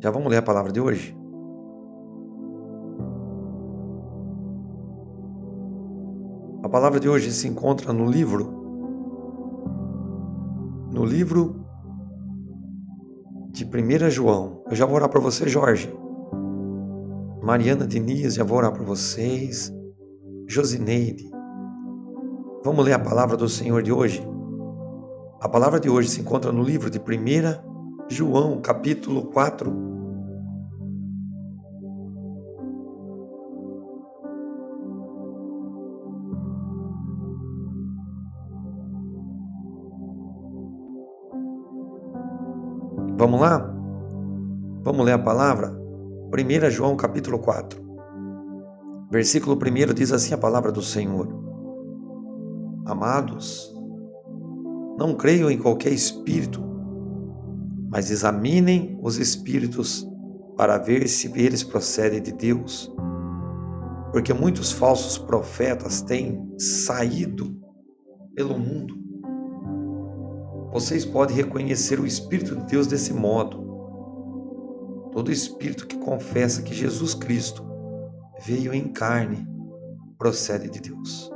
Já vamos ler a palavra de hoje? A palavra de hoje se encontra no livro de 1 João. Eu já vou orar para você, Jorge. Mariana Diniz, já vou orar por vocês. Josineide. Vamos ler a palavra do Senhor de hoje? A palavra de hoje se encontra no livro de 1 João, capítulo 4. Vamos lá? Vamos ler a palavra? 1 João, capítulo 4. Versículo 1 diz assim a palavra do Senhor. Amados, não creiam em qualquer espírito, mas examinem os espíritos para ver se eles procedem de Deus. Porque muitos falsos profetas têm saído pelo mundo. Vocês podem reconhecer o Espírito de Deus desse modo. Todo espírito que confessa que Jesus Cristo veio em carne procede de Deus.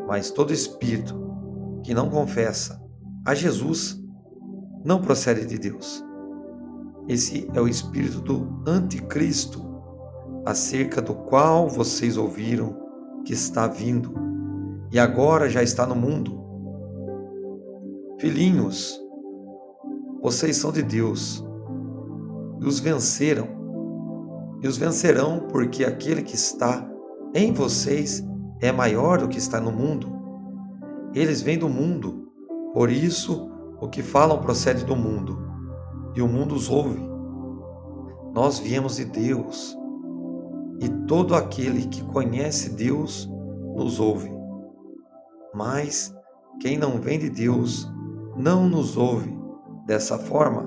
Mas todo espírito que não confessa a Jesus não procede de Deus. Esse é o espírito do anticristo, acerca do qual vocês ouviram que está vindo e agora já está no mundo. Filhinhos, vocês são de Deus e os venceram, e os vencerão, porque aquele que está em vocês é maior do que está no mundo. Eles vêm do mundo, por isso o que falam procede do mundo, e o mundo os ouve. Nós viemos de Deus, e todo aquele que conhece Deus nos ouve. Mas quem não vem de Deus não nos ouve. Dessa forma,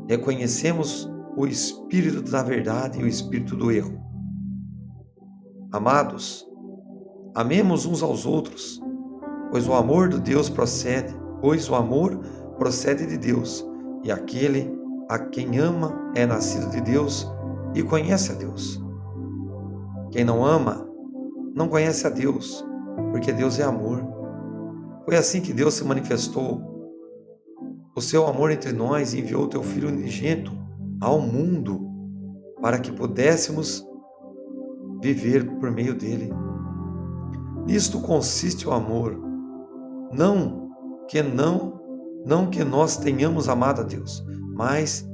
reconhecemos o espírito da verdade e o espírito do erro. Amados, amemos uns aos outros, pois o amor de Deus procede de Deus, e aquele a quem ama é nascido de Deus e conhece a Deus. Quem não ama não conhece a Deus, porque Deus é amor. Foi assim que Deus se manifestou o seu amor entre nós e enviou o teu Filho unigênito ao mundo para que pudéssemos viver por meio dele. Nisto consiste o amor, não que nós tenhamos amado a Deus, mas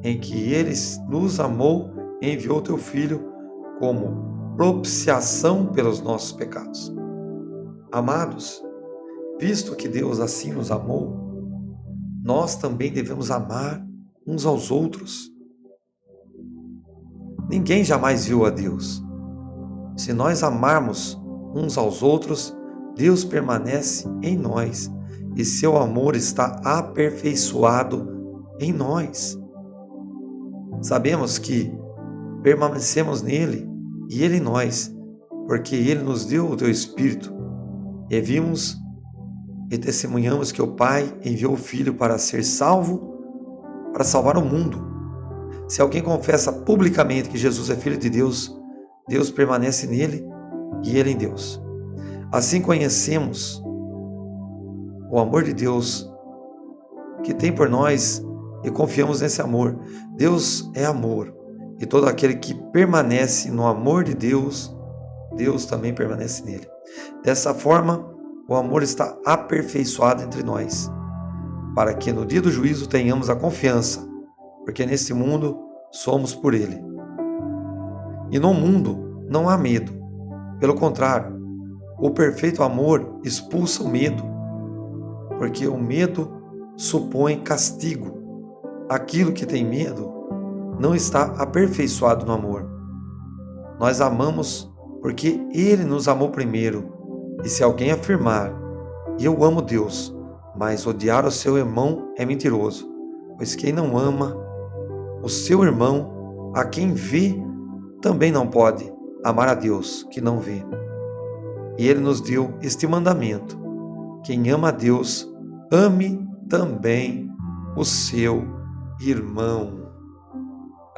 em que ele nos amou e enviou o teu Filho como propiciação pelos nossos pecados. Amados, visto que Deus assim nos amou, nós também devemos amar uns aos outros. Ninguém jamais viu a Deus. Se nós amarmos uns aos outros, Deus permanece em nós e seu amor está aperfeiçoado em nós. Sabemos que permanecemos nele e ele em nós, porque ele nos deu o teu Espírito. E vimos e testemunhamos que o Pai enviou o Filho para salvar o mundo. Se alguém confessa publicamente que Jesus é Filho de Deus, Deus permanece nele e ele em Deus. Assim conhecemos o amor de Deus que tem por nós e confiamos nesse amor. Deus é amor, e todo aquele que permanece no amor de Deus, Deus também permanece nele. Dessa forma, o amor está aperfeiçoado entre nós, para que no dia do juízo tenhamos a confiança, porque nesse mundo somos por ele. E no mundo não há medo. Pelo contrário, o perfeito amor expulsa o medo, porque o medo supõe castigo. Aquilo que tem medo não está aperfeiçoado no amor. Nós amamos porque ele nos amou primeiro. E se alguém afirmar, eu amo Deus, mas odiar o seu irmão é mentiroso, pois quem não ama o seu irmão, a quem vê, também não pode amar a Deus que não vê. E ele nos deu este mandamento: quem ama a Deus, ame também o seu irmão.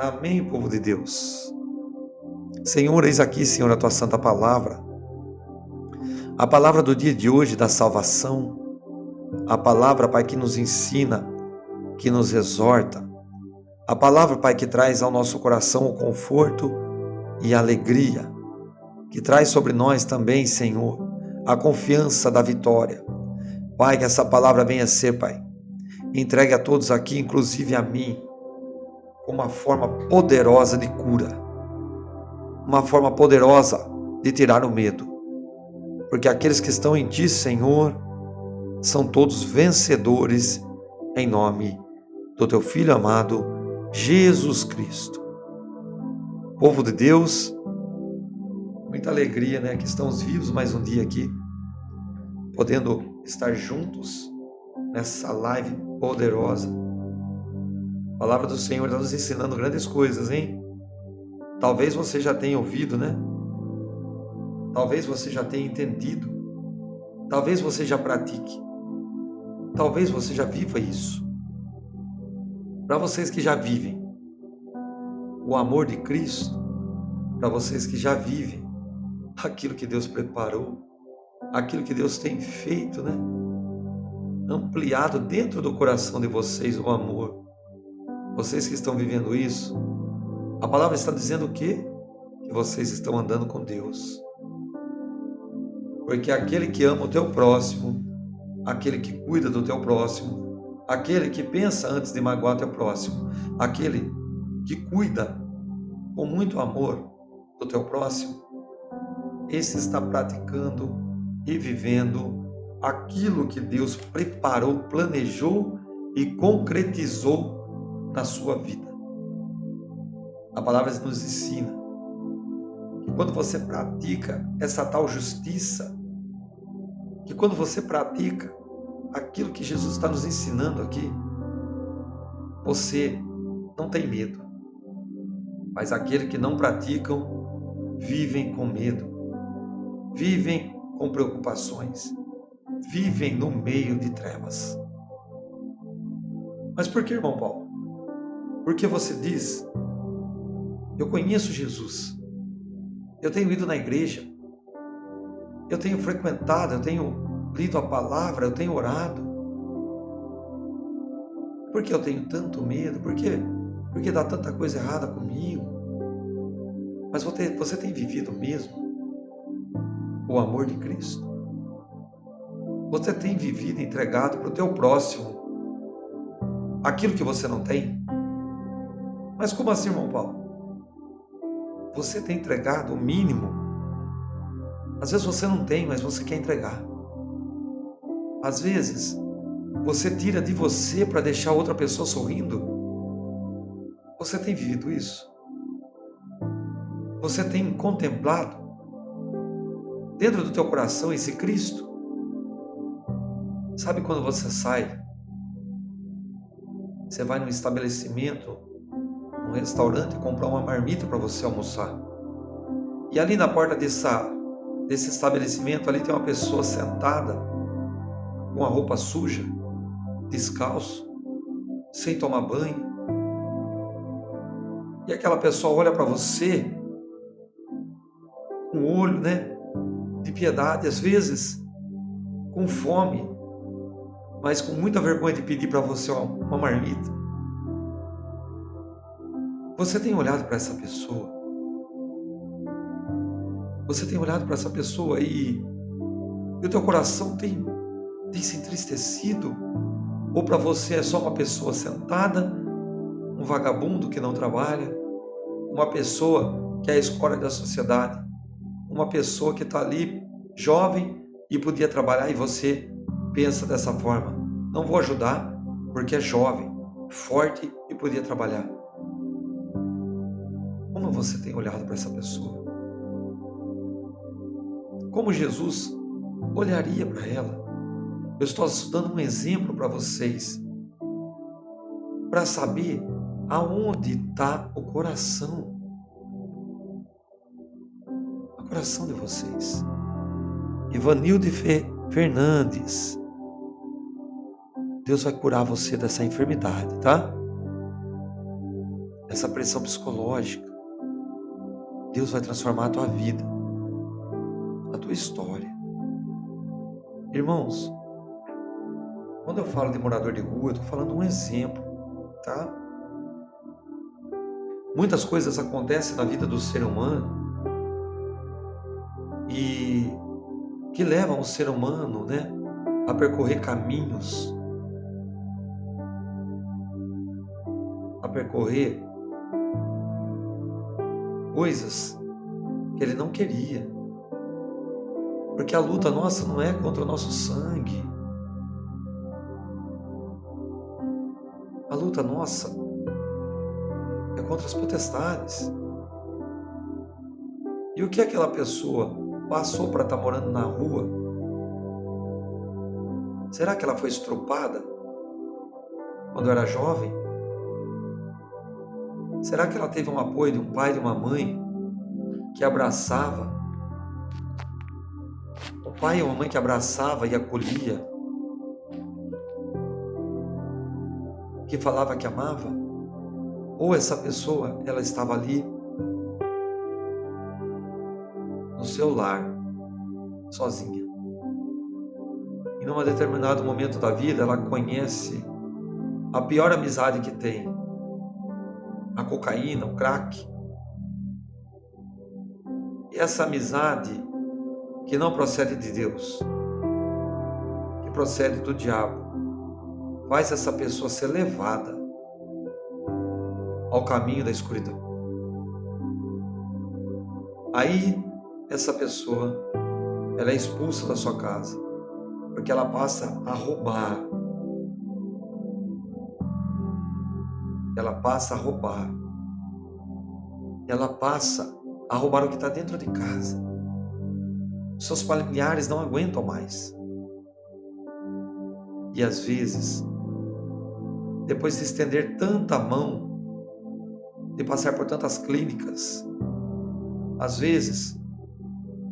Amém, povo de Deus. Senhor, eis aqui, Senhor, a tua santa palavra. A palavra do dia de hoje da salvação. A palavra, Pai, que nos ensina, que nos exorta. A palavra, Pai, que traz ao nosso coração o conforto e a alegria. Que traz sobre nós também, Senhor, a confiança da vitória. Pai, que essa palavra venha ser, Pai, entregue a todos aqui, inclusive a mim, como uma forma poderosa de cura. Uma forma poderosa de tirar o medo. Porque aqueles que estão em Ti, Senhor, são todos vencedores em nome do Teu Filho amado, Jesus Cristo. Povo de Deus, muita alegria, né? Que estamos vivos mais um dia aqui, podendo estar juntos nessa live poderosa. A palavra do Senhor está nos ensinando grandes coisas, hein? Talvez você já tenha ouvido, né? Talvez você já tenha entendido. Talvez você já pratique. Talvez você já viva isso. Para vocês que já vivem o amor de Cristo, para vocês que já vivem aquilo que Deus preparou, aquilo que Deus tem feito, né? Ampliado dentro do coração de vocês o amor. Vocês que estão vivendo isso, a palavra está dizendo o quê? Que vocês estão andando com Deus. Porque aquele que ama o teu próximo, aquele que cuida do teu próximo, aquele que pensa antes de magoar teu próximo, aquele que cuida com muito amor do teu próximo, esse está praticando e vivendo aquilo que Deus preparou, planejou e concretizou na sua vida. A palavra nos ensina que quando você pratica essa tal justiça, que quando você pratica aquilo que Jesus está nos ensinando aqui, você não tem medo. Mas aqueles que não praticam vivem com medo, vivem com preocupações, vivem no meio de trevas. Mas por que, irmão Paulo? Porque você diz: eu conheço Jesus, eu tenho ido na igreja, eu tenho frequentado, eu tenho lido a palavra, eu tenho orado. Por que eu tenho tanto medo? Por que dá tanta coisa errada comigo? Mas você tem vivido mesmo o amor de Cristo? Você tem vivido entregado para o teu próximo aquilo que você não tem? Mas como assim, irmão Paulo? Você tem entregado o mínimo? Às vezes você não tem, mas você quer entregar. Às vezes você tira de você para deixar outra pessoa sorrindo. Você tem vivido isso? Você tem contemplado dentro do teu coração esse Cristo? Sabe quando você sai, você vai num estabelecimento, num restaurante, comprar uma marmita para você almoçar. E ali na porta desse estabelecimento, ali tem uma pessoa sentada, com a roupa suja, descalço, sem tomar banho. E aquela pessoa olha para você com o olho, né, de piedade, às vezes com fome, mas com muita vergonha de pedir para você uma marmita. Você tem olhado para essa pessoa? Você tem olhado para essa pessoa e o teu coração tem se entristecido? Ou para você é só uma pessoa sentada, um vagabundo que não trabalha, uma pessoa que é a escória da sociedade, uma pessoa que está ali jovem e podia trabalhar, e você pensa dessa forma: não vou ajudar porque é jovem, forte e podia trabalhar. Como você tem olhado para essa pessoa? Como Jesus olharia para ela? Eu estou dando um exemplo para vocês, para saber aonde está o coração de vocês. Ivanilde Fernandes, Deus vai curar você dessa enfermidade, tá? essa pressão psicológica. Deus vai transformar a tua vida, a tua história. Irmãos, quando eu falo de morador de rua, eu estou falando um exemplo, tá? Muitas coisas acontecem na vida do ser humano e que levam o ser humano, né, a percorrer caminhos, a percorrer coisas que ele não queria. Porque a luta nossa não é contra o nosso sangue. A luta nossa é contra as potestades. E o que aquela pessoa passou para estar morando na rua? Será que ela foi estrupada quando era jovem? Será que ela teve um apoio de um pai e de uma mãe que abraçava? O pai e uma mãe que abraçava e acolhia? Que falava que amava? Ou essa pessoa, ela estava ali no seu lar, sozinha. E num determinado momento da vida, ela conhece a pior amizade que tem, a cocaína, o crack. E essa amizade que não procede de Deus, que procede do diabo, faz essa pessoa ser levada ao caminho da escuridão. Aí, essa pessoa, ela é expulsa da sua casa, porque ela passa a roubar. Ela passa a roubar. Ela passa a roubar o que está dentro de casa. Seus familiares não aguentam mais. E às vezes, depois de estender tanta mão, de passar por tantas clínicas, às vezes,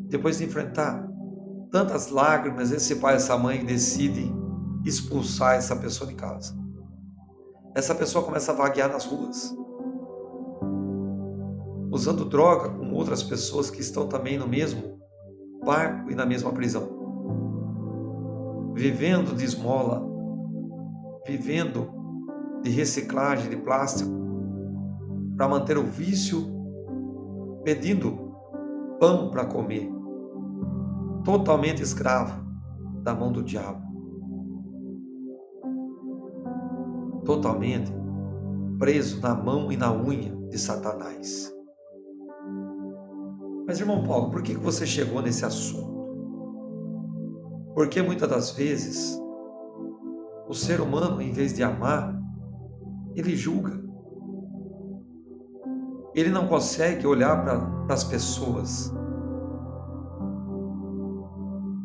depois de enfrentar tantas lágrimas, esse pai e essa mãe decidem expulsar essa pessoa de casa. Essa pessoa começa a vaguear nas ruas, usando droga com outras pessoas que estão também no mesmo barco e na mesma prisão, vivendo de esmola, vivendo de reciclagem de plástico para manter o vício, pedindo pão para comer, totalmente escravo da mão do diabo, totalmente preso na mão e na unha de Satanás. Mas, irmão Paulo, por que você chegou nesse assunto? Porque muitas das vezes o ser humano, em vez de amar, ele julga. Ele não consegue olhar para as pessoas.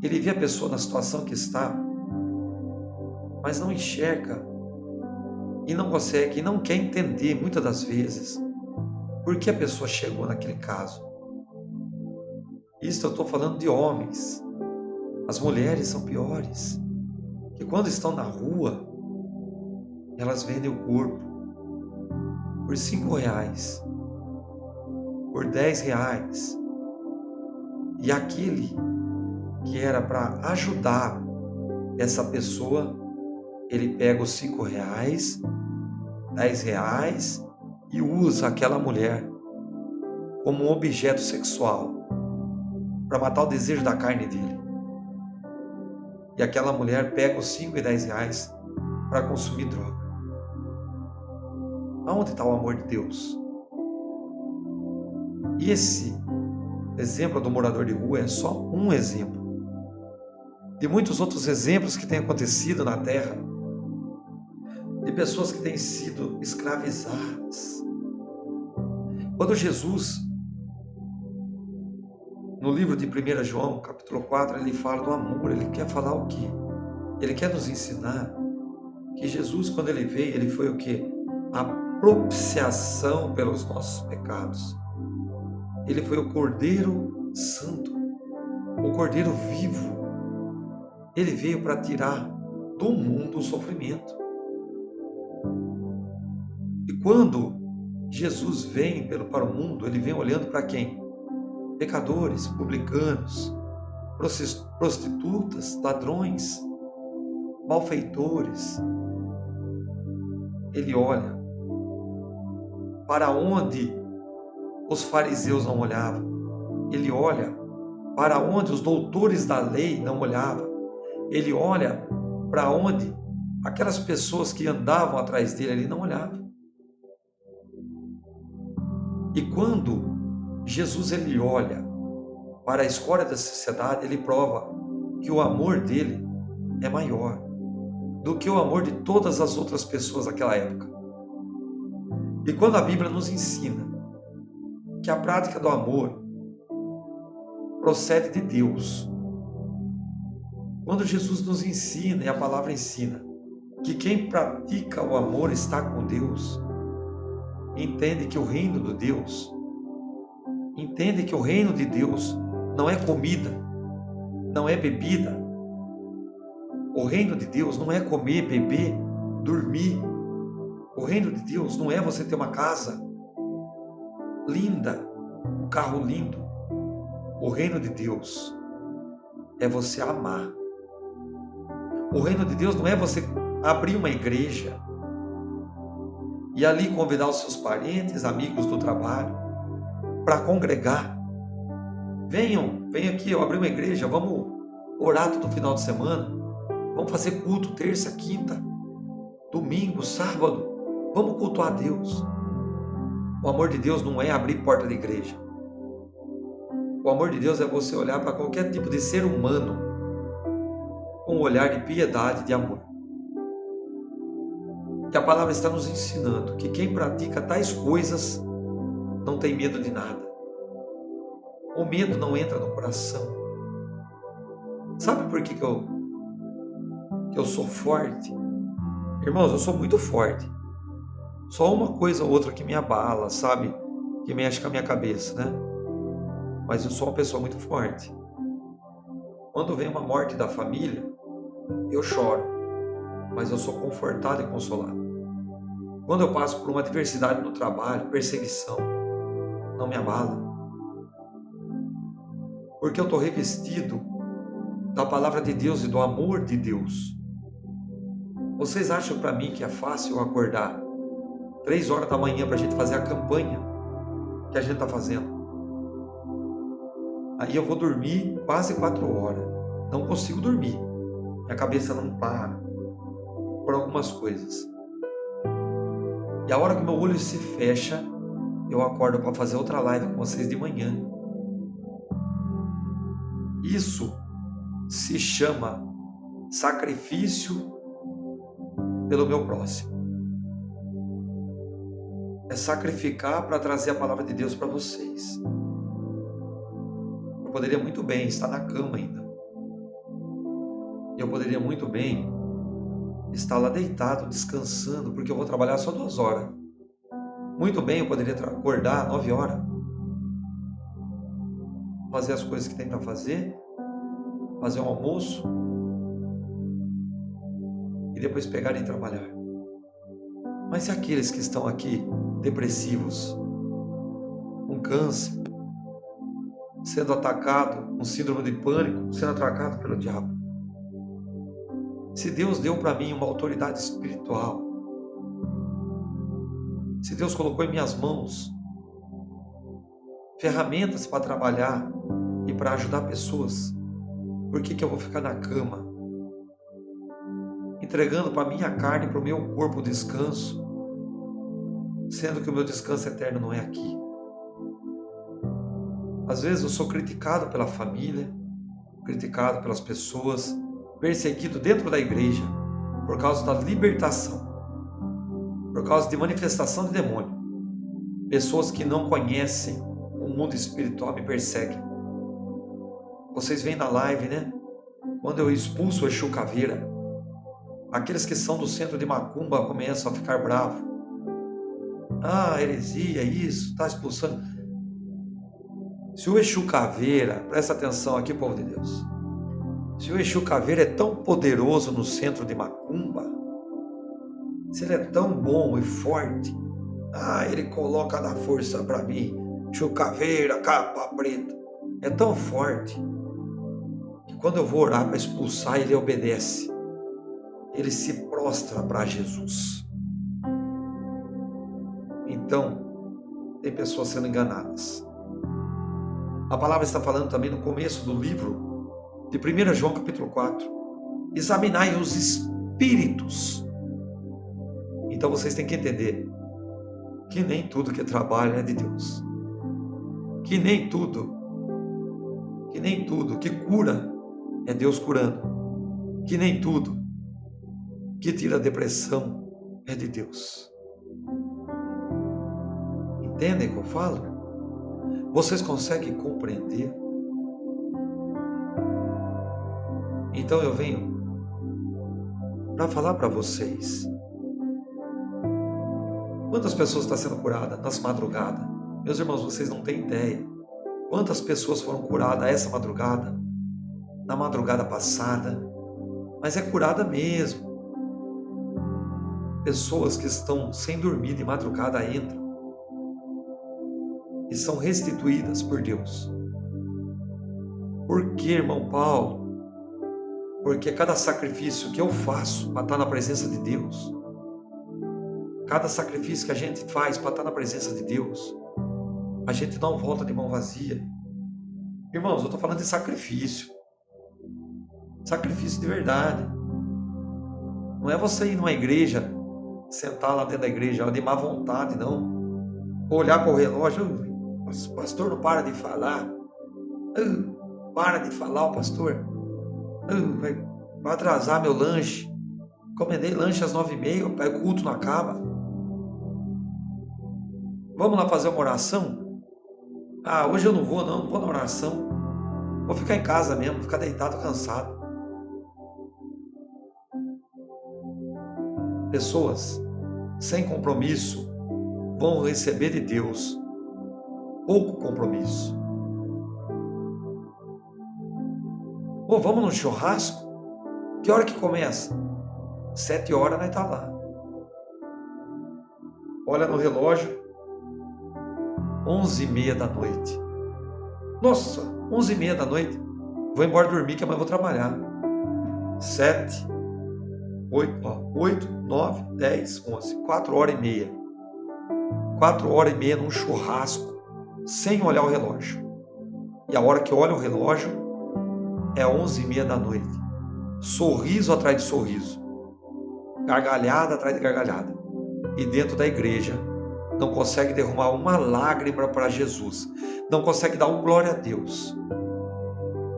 Ele vê a pessoa na situação que está, mas não enxerga e não consegue, e não quer entender muitas das vezes por que a pessoa chegou naquele caso. Isso eu estou falando de homens. As mulheres são piores, que quando estão na rua, elas vendem o corpo por R$5, por R$10. E aquele que era para ajudar essa pessoa, ele pega os R$5, R$10 e usa aquela mulher como um objeto sexual para matar o desejo da carne dele. E aquela mulher pega os R$5 e R$10 para consumir droga. Aonde está o amor de Deus? E esse exemplo do morador de rua é só um exemplo de muitos outros exemplos que têm acontecido na terra, de pessoas que têm sido escravizadas. Quando Jesus, no livro de 1 João, capítulo 4, ele fala do amor. Ele quer falar o quê? Ele quer nos ensinar que Jesus, quando ele veio, ele foi o quê? A propiciação pelos nossos pecados. Ele foi o Cordeiro Santo, o Cordeiro vivo. Ele veio para tirar do mundo o sofrimento. E quando Jesus vem para o mundo, ele vem olhando para quem? Pecadores, publicanos, prostitutas, ladrões, malfeitores. Ele olha para onde os fariseus não olhavam. Ele olha para onde os doutores da lei não olhavam. Ele olha para onde aquelas pessoas que andavam atrás dele ali não olhavam. E quando Jesus ele olha para a escória da sociedade, ele prova que o amor dele é maior do que o amor de todas as outras pessoas daquela época. E quando a Bíblia nos ensina que a prática do amor procede de Deus, quando Jesus nos ensina, e a palavra ensina, que quem pratica o amor está com Deus, entende que o reino de Deus não é comida, não é bebida. O reino de Deus não é comer, beber, dormir. O reino de Deus não é você ter uma casa linda, um carro lindo. O reino de Deus é você amar. O reino de Deus não é você abrir uma igreja e ali convidar os seus parentes, amigos do trabalho para congregar. Venham aqui, eu abri uma igreja, vamos orar todo final de semana, vamos fazer culto terça, quinta, domingo, sábado, vamos cultuar a Deus. O amor de Deus não é abrir porta de igreja. O amor de Deus é você olhar para qualquer tipo de ser humano com um olhar de piedade, de amor. Que a palavra está nos ensinando que quem pratica tais coisas não tem medo de nada. O medo não entra no coração. Sabe por que eu sou forte? Irmãos, eu sou muito forte. Só uma coisa ou outra que me abala, sabe? Que mexe com a minha cabeça, né? Mas eu sou uma pessoa muito forte. Quando vem uma morte da família, eu choro, mas eu sou confortado e consolado. Quando eu passo por uma adversidade no trabalho, perseguição, não me abala. Porque eu estou revestido da palavra de Deus e do amor de Deus. Vocês acham para mim que é fácil eu acordar 3 horas da manhã para a gente fazer a campanha que a gente está fazendo? Aí eu vou dormir quase 4 horas. Não consigo dormir. Minha cabeça não para por algumas coisas. E a hora que meu olho se fecha, eu acordo para fazer outra live com vocês de manhã. Isso se chama sacrifício pelo meu próximo. É sacrificar para trazer a palavra de Deus para vocês. Eu poderia muito bem estar na cama ainda. Eu poderia muito bem estar lá deitado, descansando, porque eu vou trabalhar só 2 horas. Muito bem, eu poderia acordar 9 horas. Fazer as coisas que tem para fazer. Fazer um almoço. E depois pegar e trabalhar. Mas e aqueles que estão aqui depressivos, com câncer, sendo atacado, com síndrome de pânico, sendo atacado pelo diabo? Se Deus deu para mim uma autoridade espiritual, se Deus colocou em minhas mãos ferramentas para trabalhar e para ajudar pessoas, por que eu vou ficar na cama, entregando para a minha carne, para o meu corpo o descanso, sendo que o meu descanso eterno não é aqui? Às vezes eu sou criticado pela família, criticado pelas pessoas, perseguido dentro da igreja, por causa da libertação, por causa de manifestação de demônio. Pessoas que não conhecem o mundo espiritual me perseguem. Vocês veem na live, né? Quando eu expulso o Exu Caveira, aqueles que são do centro de Macumba começam a ficar bravos. Ah, heresia, isso, está expulsando. Se o Exu Caveira, presta atenção aqui, povo de Deus, se o Exu Caveira é tão poderoso no centro de Macumba, se ele é tão bom e forte, Ele coloca na força para mim, chucaveira, capa preta. É tão forte que quando eu vou orar para expulsar, ele obedece. Ele se prostra para Jesus. Então, tem pessoas sendo enganadas. A palavra está falando também no começo do livro de 1 João capítulo 4. Examinai os espíritos. Então vocês têm que entender que nem tudo que trabalha é de Deus. Que nem tudo que cura é Deus curando. Que nem tudo que tira a depressão é de Deus. Entendem o que eu falo? Vocês conseguem compreender? Então eu venho para falar para vocês. Quantas pessoas estão sendo curadas nessa madrugada? Meus irmãos, vocês não têm ideia. Quantas pessoas foram curadas essa madrugada? Na madrugada passada? Mas é curada mesmo. Pessoas que estão sem dormir de madrugada entram e são restituídas por Deus. Por que, irmão Paulo? Porque cada sacrifício que eu faço para estar na presença de Deus, cada sacrifício que a gente faz para estar na presença de Deus, a gente não volta de mão vazia. Irmãos, eu estou falando de sacrifício. Sacrifício de verdade. Não é você ir numa igreja, sentar lá dentro da igreja, de má vontade, não. Olhar para o relógio, o pastor não para de falar. Para de falar, o pastor. Vai atrasar meu lanche. Encomendei lanche às 9h30, o culto não acaba. Vamos lá fazer uma oração? Hoje eu não vou na oração. Vou ficar em casa mesmo, vou ficar deitado, cansado. Pessoas sem compromisso vão receber de Deus pouco compromisso. Vamos no churrasco? Que hora que começa? 7h nós tá lá. Olha no relógio, 11h30 da noite. Nossa, 11h30 da noite. Vou embora dormir que amanhã vou trabalhar. 7, 8, 9, 10, 11. 4h30. 4h30 num churrasco, sem olhar o relógio. E a hora que olha o relógio é 11h30 da noite. Sorriso atrás de sorriso. Gargalhada atrás de gargalhada. E dentro da igreja não consegue derramar uma lágrima para Jesus. Não consegue dar um glória a Deus.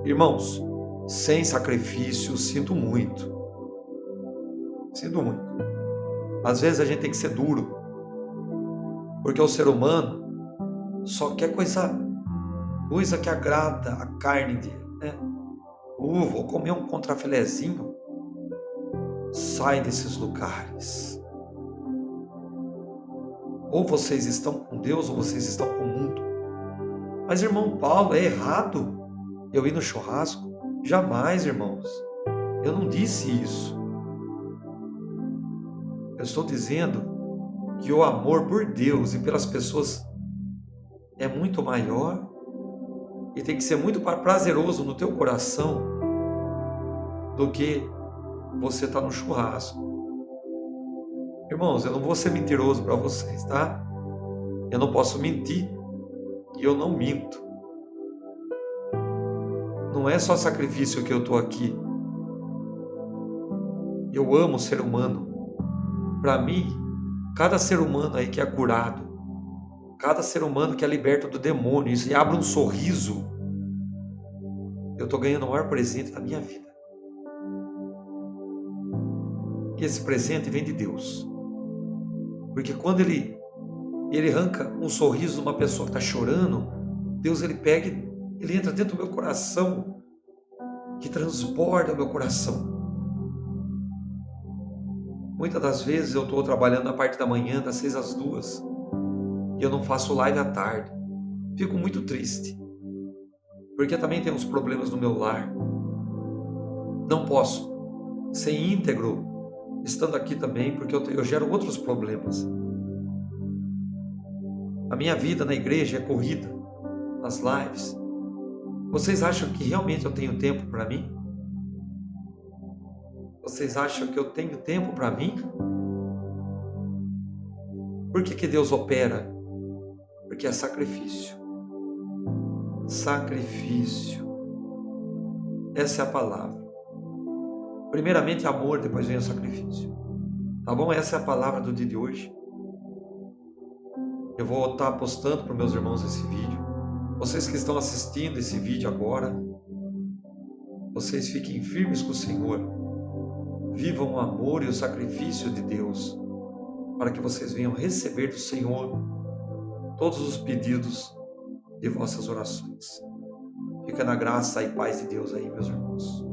Irmãos, sem sacrifício, sinto muito. Sinto muito. Às vezes a gente tem que ser duro. Porque o ser humano só quer coisa que agrada a carne dele, né? Vou comer um contrafilezinho. Sai desses lugares. Ou vocês estão com Deus ou vocês estão com o mundo. Mas, irmão Paulo, é errado eu ir no churrasco? Jamais, irmãos. Eu não disse isso. Eu estou dizendo que o amor por Deus e pelas pessoas é muito maior e tem que ser muito prazeroso no teu coração do que você estar no churrasco. Irmãos, eu não vou ser mentiroso para vocês, tá? Eu não posso mentir e eu não minto. Não é só sacrifício que eu estou aqui. Eu amo o ser humano. Para mim, cada ser humano aí que é curado, cada ser humano que é liberto do demônio e abre um sorriso, eu estou ganhando o maior presente da minha vida. E esse presente vem de Deus. Porque quando ele arranca um sorriso de uma pessoa que está chorando, Deus ele pega, ele entra dentro do meu coração, que transborda o meu coração. Muitas das vezes eu estou trabalhando na parte da manhã, das 6 às 2, e eu não faço live à tarde. Fico muito triste, porque também tem uns problemas no meu lar. Não posso ser íntegro estando aqui também, porque eu gero outros problemas. A minha vida na igreja é corrida, nas lives. Vocês acham que realmente eu tenho tempo para mim? Vocês acham que eu tenho tempo para mim? Por que Deus opera? Porque é sacrifício. Sacrifício. Essa é a palavra. Primeiramente amor, depois vem o sacrifício. Tá bom? Essa é a palavra do dia de hoje. Eu vou estar postando para meus irmãos esse vídeo. Vocês que estão assistindo esse vídeo agora, vocês fiquem firmes com o Senhor. Vivam o amor e o sacrifício de Deus, para que vocês venham receber do Senhor todos os pedidos de vossas orações. Fica na graça e paz de Deus aí, meus irmãos.